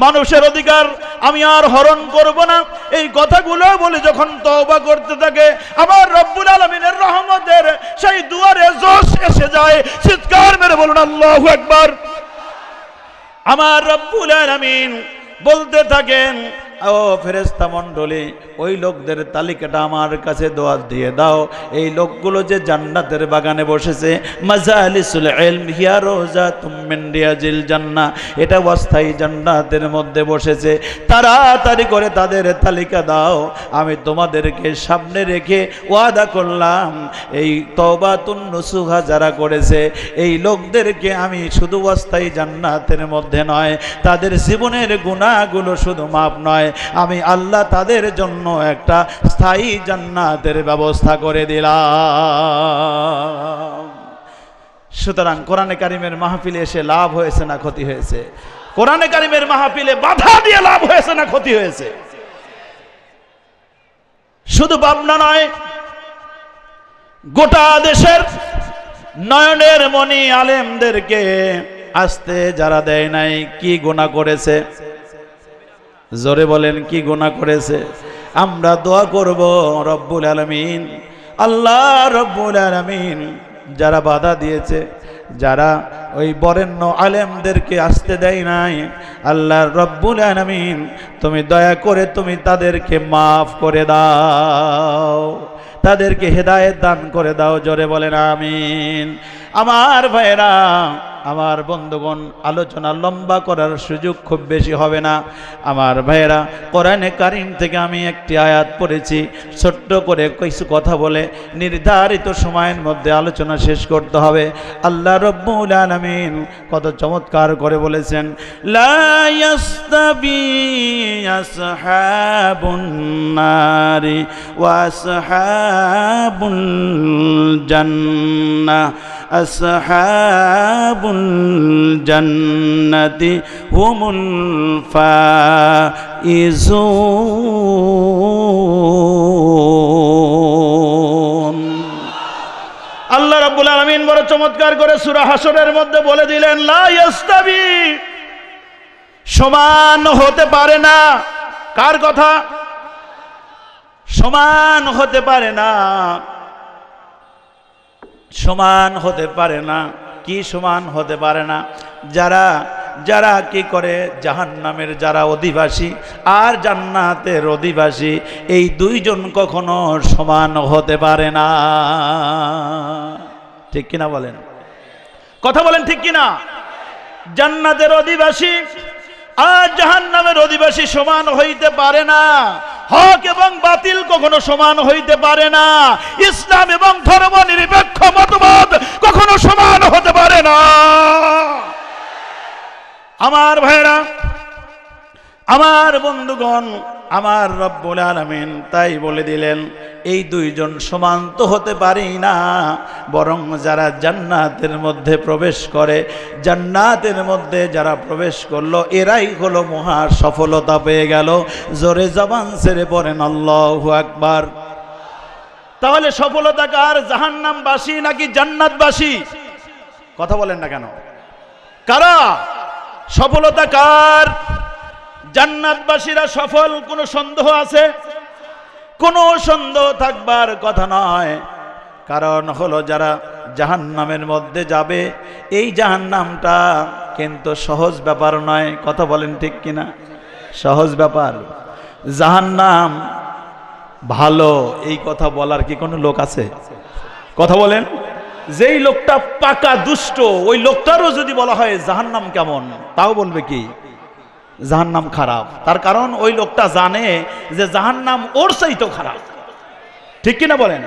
মানুষের অধিকার আমি আর হরণ করব না। এই কথাগুলো বলে যখন তওবা করতে থাকে, আমার রব্বুল আলামিনের রহমতের সেই দুয়ারে জোশ এসে যায়। চিৎকার মেরে বলুন আল্লাহু আকবার। আমার রব্বুল আলামিন বলতে থাকেন, ও ফেরেশতা মণ্ডলী, ওই লোকদের তালিকাটা আমার কাছে দোয়া দিয়ে দাও। এই লোকগুলো যে জান্নাতের বাগানে বসেছে, মাজালিসুল ইলম হিয়া রওজাতুম মিন রিয়াজিল জান্নাহ, এটা অস্থায়ী জান্নাতের মধ্যে বসেছে, তাড়াতাড়ি করে তাদের তালিকা দাও। আমি তোমাদেরকে সামনে রেখে ওয়াদা করলাম, এই তওবাতুন নুসুহা যারা করেছে এই লোকদেরকে আমি শুধু অস্থায়ী জান্নাতের মধ্যে নয়, তাদের জীবনের গুনাহগুলো শুধু মাফ নয়, আমি আল্লাহ তাদের জন্য একটা স্থায়ী জান্নাতের ব্যবস্থা করে দিলাম। সুতরাং কোরআনে কারিমের মাহফিলে এসে লাভ হয়েছে না ক্ষতি হয়েছে? কোরআনে কারিমের মাহফিলে বাধা দিয়ে লাভ হয়েছে না ক্ষতি হয়েছে? শুধু পাবনা নয়, গোটা দেশের নয়নের মণি আলেমদেরকে আসতে যারা দেয় নাই, কি গুনাহ করেছে? জোরে বলেন, কি গুনাহ করেছে? আমরা দোয়া করব রব্বুল আলামিন, আল্লাহ রব্বুল আলামিন যারা বাধা দিয়েছে, যারা ওই বরেণ্য আলেমদেরকে আসতে দেয় নাই, আল্লাহ রব্বুল আলামিন তুমি দয়া করে তুমি তাদেরকে মাফ করে দাও, তাদেরকে হেদায়েত দান করে দাও। জোরে বলেন আমিন। আমার ভাইরা, আমার বন্ধুগণ, আলোচনা লম্বা করার সুযোগ খুব বেশি হবে না। আমার ভাইয়েরা, কোরআনে কারিম থেকে আমি একটি আয়াত পড়েছি, ছোট্ট করে কিছু কথা বলে নির্ধারিত সময়ের মধ্যে আলোচনা শেষ করতে হবে। আল্লাহ রব্বুল আলামিন কত চমৎকার করে বলেছেন, লা ইয়াস্তাবি আসহাবুন নারি ওয়া আসহাবুল জান্নাহ, আসহাবুল জান্নাতি হুমুল ফাইজুন। আল্লাহ রাব্বুল আলামিন বড় চমৎকার করে সূরা হাশরের মধ্যে বলে দিলেন, লা ইয়াস্তাবি, সমান হতে পারে না। কার কথা? সমান হতে পারে না, সমান হতে পারে না। কি সমান হতে পারে না? যারা যারা কি করে জাহান্নামের যারা অধিবাসী আর জান্নাতের অধিবাসী, এই দুইজন কখনো সমান হতে পারে না। ঠিক কিনা বলেন? কথা বলেন ঠিক কিনা? জান্নাতের অধিবাসী আর জাহান্নামের অধিবাসী সমান হইতে পারে না। হক এবং বাতিল কখনো সমান হইতে পারে না। ইসলাম এবং ধর্ম নিরপেক্ষ মতবাদ কখনো সমান হতে পারে না। আমার ভাইরা, আমার বন্ধুগণ, আমার রব্বুল আলামিন তাই বলে দিলেন এই দুইজন সমান তো হতে পারি না, বরং যারা জান্নাতের মধ্যে প্রবেশ করে, জান্নাতের মধ্যে যারা প্রবেশ করলো এরাই হলো মহা সফলতা পেয়ে গেল। জোরে জবান ছেড়ে পড়েন আল্লাহু আকবার। তাহলে সফলতা কার? জাহান্নামবাসী নাকি জান্নাতবাসী? কথা বলেন না কেন? কারা সফলতা কার? জান্নাতবাসীরা সফল, কোনো সন্দেহ আছে? কোনো সন্দেহ থাকবার কথা নয়। কারণ হলো যারা জাহান্নামের মধ্যে যাবে, এই জাহান্নামটা কিন্তু সহজ ব্যাপার নয়। কথা বলেন ঠিক কিনা? সহজ ব্যাপার? জাহান্নাম ভালো এই কথা বলার কি কোনো লোক আছে? কথা বলেন। যেই লোকটা পাকা দুষ্ট, ওই লোকটারও যদি বলা হয় জাহান্নাম কেমন, তাও বলবে কি জাহান্নাম খারাপ। তার কারণ ওই লোকটা জানে যে জাহান্নাম ওর চাইতেও খারাপ। ঠিক কিনা বলেন?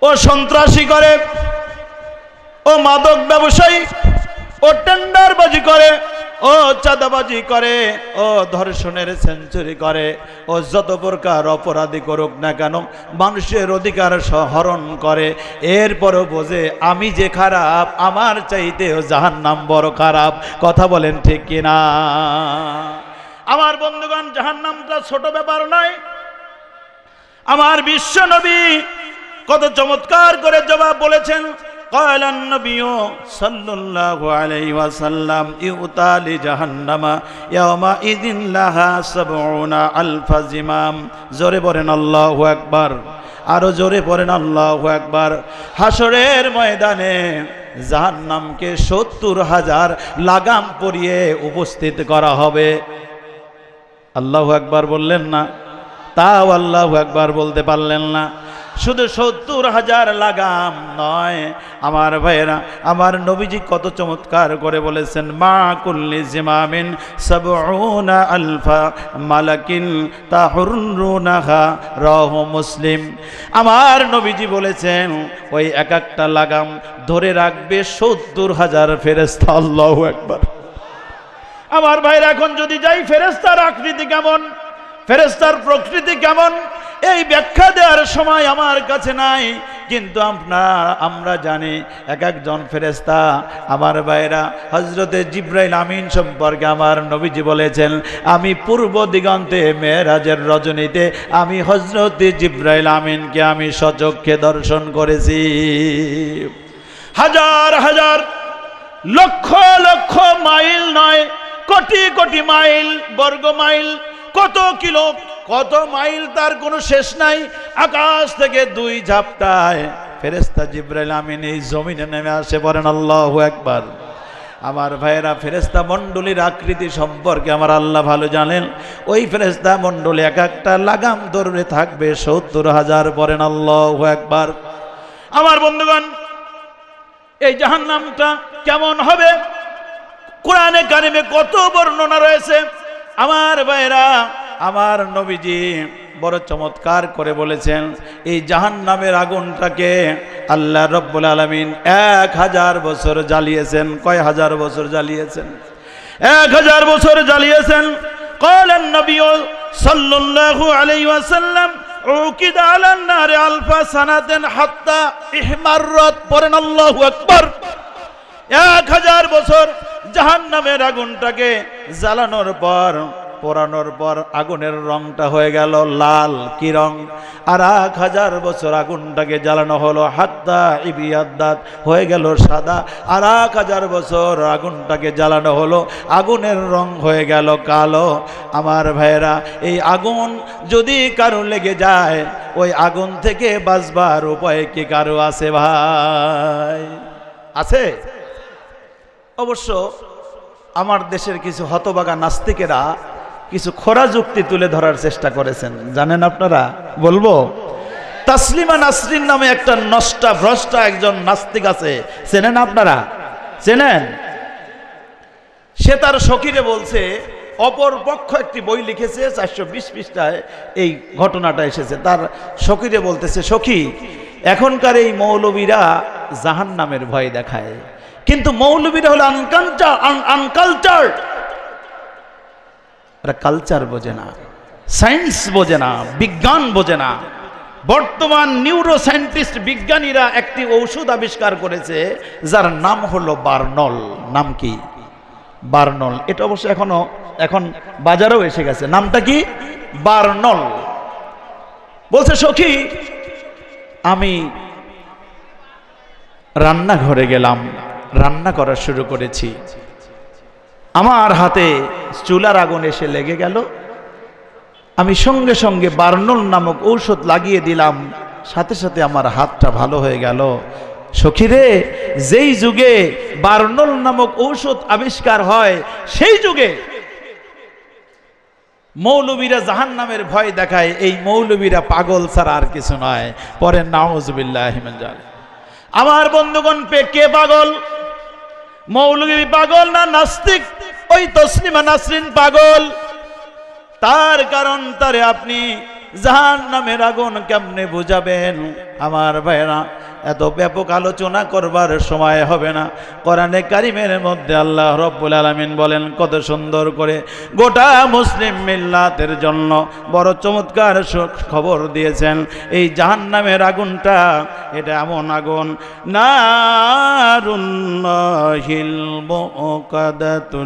ও সন্ত্রাসী করে, ও মাদক ব্যবসায়ী, ও টেন্ডারবাজি করে, ও চাঁদাবাজি করে, ও ধর্ষণের সেঞ্চুরি করে, ও যত প্রকার অপরাধী করুক না কেন, মানুষের অধিকার হরণ করে, এরপরও বোঝে আমি যে খারাপ, আমার চাইতেও জাহান্নাম বড় খারাপ। কথা বলেন ঠিক কিনা? আমার বন্ধুগণ, জাহান্নামটা ছোট ব্যাপার নয়। আমার বিশ্ব নবী কত চমৎকার করে জবাব বলেছেন। قال النبي صلى الله عليه وسلم يؤتى لجهنم يومئذ لها 70,000 زمام। জোরে পড়েন আল্লাহু আকবার। আরো জোরে পড়েন আল্লাহু আকবার। হাসরের ময়দানে জাহান্নামকে 70,000 লাগাম পরিয়ে উপস্থিত করা হবে। আল্লাহু আকবার বললেন না? তাও আল্লাহু আকবার বলতে পারলেন না। শুধু 70,000 লাগাম নয় আমার ভাইয়েরা, আমার নবীজি কত চমৎকার করে বলেছেন, মা কুল্লি জিমামিন 70,000 মালাকিন তাহুরুনাহা, রাহু মুসলিম। আমার নবীজি বলেছেন ওই এক একটা লাগাম ধরে রাখবে 70,000 ফেরেশতা। আল্লাহু আকবার। আমার ভাইরা, এখন যদি যাই ফেরেশতার আকৃতি কেমন, ফেরেশতার প্রকৃতি কেমন, এই ব্যাখ্যা দেওয়ার সময় আমার কাছে নাই। কিন্তু আমরা জানি এক একজন ফেরেশতা। আমার ভাইরা, হযরতে জিবরাইল আমিন সম্পর্কে আমার নবীজি বলেছেন, আমি পূর্ব দিগন্তে মেরাজের রজনীতে আমি হযরতে জিবরাইল আমিনকে আমি স্বচক্ষে দর্শন করেছি। হাজার হাজার লক্ষ লক্ষ মাইল নয়, কোটি কোটি মাইল, বর্গ মাইল, কত কিলো, কত মাইল, তার কোনো শেষ নাই। আকাশ থেকে 2 ঝাপটায় ফেরেশতা জিবরাইল আমিন এই জমিনে নেমে আসে। বলেন আল্লাহু আকবার। আমার ভাইয়েরা, ফেরেশতা মণ্ডলীর আকৃতি সম্পর্কে আমার আল্লাহ ভালো জানেন। ওই ফেরেশতা মণ্ডলী এক একটা লাগাম ধরে থাকবে 70,000। বলেন আল্লাহু আকবার। আমার বন্ধুগণ, এই জাহান্নামটা কেমন হবে কোরআনে কারিমে কত বর্ণনা রয়েছে। আমার ভাইরা, আমার নবীজি বড় চমৎকার করে বলেছেন, এই জাহান্নামের আগুনটাকে আল্লাহ রব্বুল আলামিন 1000 বছর জ্বালিয়েছেন। কয় হাজার বছর জ্বালিয়েছেন? 1000 বছর জ্বালিয়েছেন। قال النبي صلى الله عليه وسلم عقد على النار 1000 سنة حتى احمرت। পড়েন আল্লাহু আকবার। 1000 বছর জাহান্নামের আগুনটাকে জ্বালানোর পর, পোড়ানোর পর আগুনের রংটা হয়ে গেল লাল। কি রং? আর 1000 বছর আগুনটাকে জ্বালানো হলো হাত্তা ইবিয়াদ্দাত, হয়ে গেল সাদা। আর 1000 বছর আগুনটাকে জ্বালানো হলো, আগুনের রং হয়ে গেল কালো। আমার ভাইয়েরা, এই আগুন যদি কারো লেগে যায়, ওই আগুন থেকে বাঁচবার উপায় কি কারো আছে ভাই? আছে? অবশ্য আমার দেশের কিছু হতবাগা নাস্তিকেরা কিছু খোরা যুক্তি তুলে ধরার চেষ্টা করেছেন, জানেন আপনারা? বলবো, তাসলিমা নাসরিন নামে একটা নষ্টা ভ্রষ্টা একজন নাস্তিক আছে, চেনেন আপনারা? চেনেন? সে তার সখীরে বলছে, অপর পক্ষ একটি বই লিখেছে 420 পৃষ্ঠায় এই ঘটনাটা এসেছে। তার সখীরে বলতেছে, সখী, এখনকার এই মৌলবীরা জাহান্নামের ভয় দেখায়, কিন্তু মৌলবীরা হলো আনকালচার্ড, ওরা কালচার বোঝে না, সায়েন্স বোঝে না, বিজ্ঞান বোঝে না। বর্তমান নিউরো সায়েন্টিস্ট বিজ্ঞানীরা একটি ঔষধ আবিষ্কার করেছে যার নাম হলো বার্নল। নাম কি? বার্নল। এটা অবশ্য এখন বাজারেও এসে গেছে। নামটা কি? বার্নল। বলছে, সখী, আমি রান্নাঘরে গেলাম, রান্না করা শুরু করেছি, আমার হাতে চুলার আগুন এসে লেগে গেল, আমি সঙ্গে সঙ্গে বার্নল নামক ঔষধ লাগিয়ে দিলাম, সাথে সাথে আমার হাতটা ভালো হয়ে গেল। সখীরে, যেই যুগে বার্নল নামক ঔষধ আবিষ্কার হয় সেই যুগে মৌলবীরা জাহান্নামের ভয় দেখায়। এই মৌলবীরা পাগল ছাড়া আর কিছু নয়। পরে নাউজুবিল্লাহি মিন যালিক। আমার বন্ধুগণ, কে পাগল? মৌলবী পাগল না নাস্তিক ওই তসলিমা নাসরিন পাগল? তার কারণ তারে আপনি জাহান্নামের আগুন কেমনে বুঝাবেন? আমার ভাইরা, এত ব্যাপক আলোচনা করবার সময় হবে না। কোরআনে কারিমের মধ্যে আল্লাহ রব্বুল আলামিন বলেন কত সুন্দর করে, গোটা মুসলিম মিল্লাতের জন্য বড় চমৎকার খবর দিয়েছেন। এই জাহান্নামের আগুনটা এটা এমন আগুন, নারুল্লাহিল মুকাদাতুল্লাতি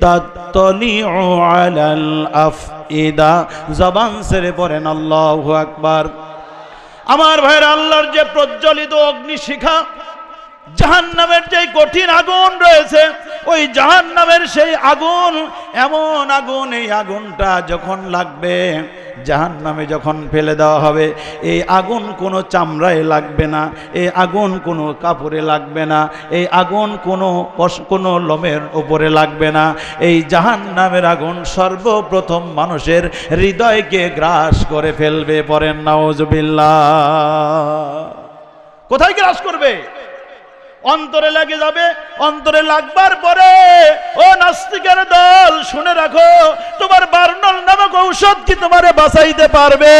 তাত্তালিউ আলাল আফইদা। জবান ছেড়ে পড়েন আল্লাহু আকবার। আমার ভাইরা, আল্লাহর যে প্রজ্বলিত অগ্নিশিখা, জাহান্নামের যে কঠিন আগুন রয়েছে, ওই জাহান্নামের সেই আগুন এমন আগুন, এই আগুনটা যখন লাগবে, জাহান্নামে যখন ফেলে দেওয়া হবে, এই আগুন কোনো চামড়ায় লাগবে না, এই আগুন কোনো কাপড়ে লাগবে না, এই আগুন কোনো লোমের উপরে লাগবে না। এই জাহান্নামের আগুন সর্বপ্রথম মানুষের হৃদয়কে গ্রাস করে ফেলবে। পড়েন নাউজুবিল্লাহ। কোথায় গ্রাস করবে? অন্তরে লাগে যাবে। অন্তরে লাগবার পরে, ও নাস্তিকের দল, শুনে রাখো, তোমার বার্নল নামক ঔষধ কি তোমারে বাঁচাইতে পারবে?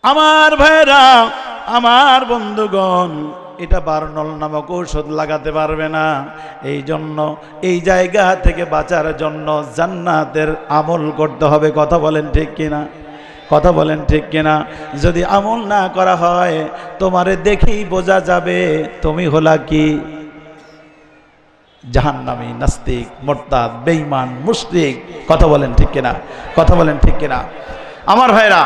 আমার ভাইরা, আমার বন্ধুগণ, এটা বার্নল নামক ঔষধ লাগাতে পারবে না। এই জন্য এই জায়গা থেকে বাঁচার জন্য জান্নাতের আমল করতে হবে। কথা বলেন ঠিক কিনা? কথা বলেন ঠিক কিনা? যদি আমল না করা হয়, তোমারে দেখেই বোঝা যাবে তুমি হলা কি? জাহান্নামী, নাস্তিক, মুরতাদ, বেঈমান, মুশরিক। কথা বলেন ঠিক কিনা? কথা বলেন ঠিক কিনা? আমার ভাইরা,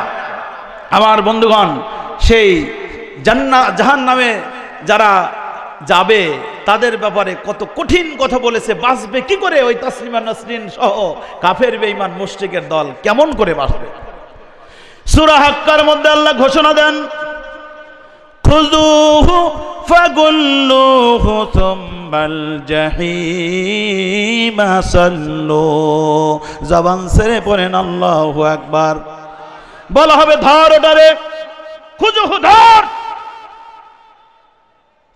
আমার বন্ধুগণ, সেই জাহান্নামে যারা যাবে তাদের ব্যাপারে কত কঠিন কথা বলেছে। বাঁচবে কি করে? ওই তাসলিমা নাসরিন সহ কাফের, বেঈমান, মুশরিকের দল কেমন করে বাঁচবে? সূরা হাক্কার মধ্যে আল্লাহ ঘোষণা দেন, খুযুহু ফাগুল্লুহু সুম্মাল জাহিমা সাল্লু। জবান ছেড়ে পড়েন আল্লাহু আকবার। বলা হবে, ধর ওটারে, খুযুহু, ধর,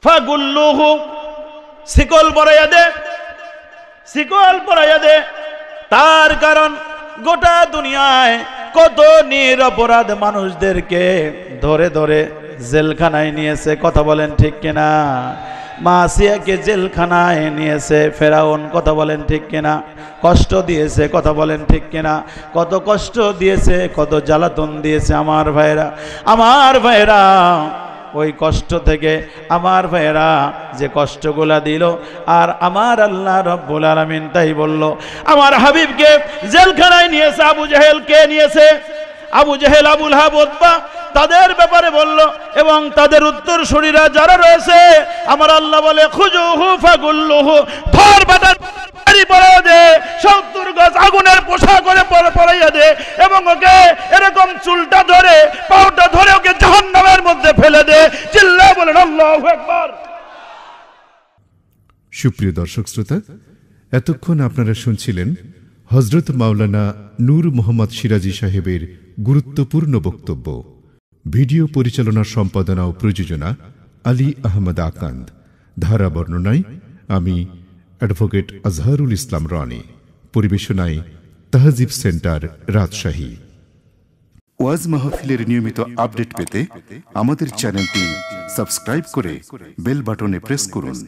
ফাগুল্লুহু, শিকল পরাইয়া দে, শিকল পরাইয়া দে। তার কারণ গোটা দুনিয়ায় কত নিরপরাধ মানুষদেরকে ধরে ধরে জেলখানায় নিয়েছে। কথা বলেন ঠিক কিনা? মাসিয়াকে জেলখানায় নিয়েছে ফেরাউন। কথা বলেন ঠিক কিনা? কষ্ট দিয়েছে। কথা বলেন ঠিক কিনা? কত কষ্ট দিয়েছে, কত জ্বালাতন দিয়েছে। আমার ভাইরা, আমার ভাইরা, ওই কষ্ট থেকে আমার ভাইরা যে কষ্টগুলা দিল, আর আমার আল্লাহ রব্বুল আলামিন তাই বলল, আমার হাবিবকে জেলখানায় নিয়েছে। আবু জেহেল কে নিয়েছে? আবু জেহেল, আবুল হাব, উতবা, তাদের ব্যাপারে বলল, এবং তাদের উত্তরসূরিরা যারা রয়েছে, আমার আল্লাহ বলে, খুযুহু ফাগুল্লুহু, ধর বাটার বাড়ি পরাইয়া দে, 70 গজ আগুনের পোশাক করে পরাইয়া দে, এবং ওকে এরকম চুলটা ধরে, পাউটা ধরে ওকে জাহান্নামের মধ্যে ফেলে দে। চিল্লায়ে বলেন আল্লাহু আকবার। সুপ্রিয় দর্শক শ্রোতা, এতক্ষণ আপনারা শুনছিলেন হযরত মাওলানা নূর মোহাম্মদ সিরাজি সাহেবের গুরুত্বপূর্ণ বক্তব্য। ভিডিও পরিচালনা, সম্পাদনা ও প্রযোজনা আলী আহমদ আকান্দ। ধারা বর্ণনায় আমি অ্যাডভোকেট আজহারুল ইসলাম রনি। পরিবেশনায় তাহজিব সেন্টার, রাজশাহী। ওয়াজ মাহফিলের নিয়মিত আপডেট পেতে আমাদের চ্যানেলটি সাবস্ক্রাইব করে বেল বাটনে প্রেস করুন।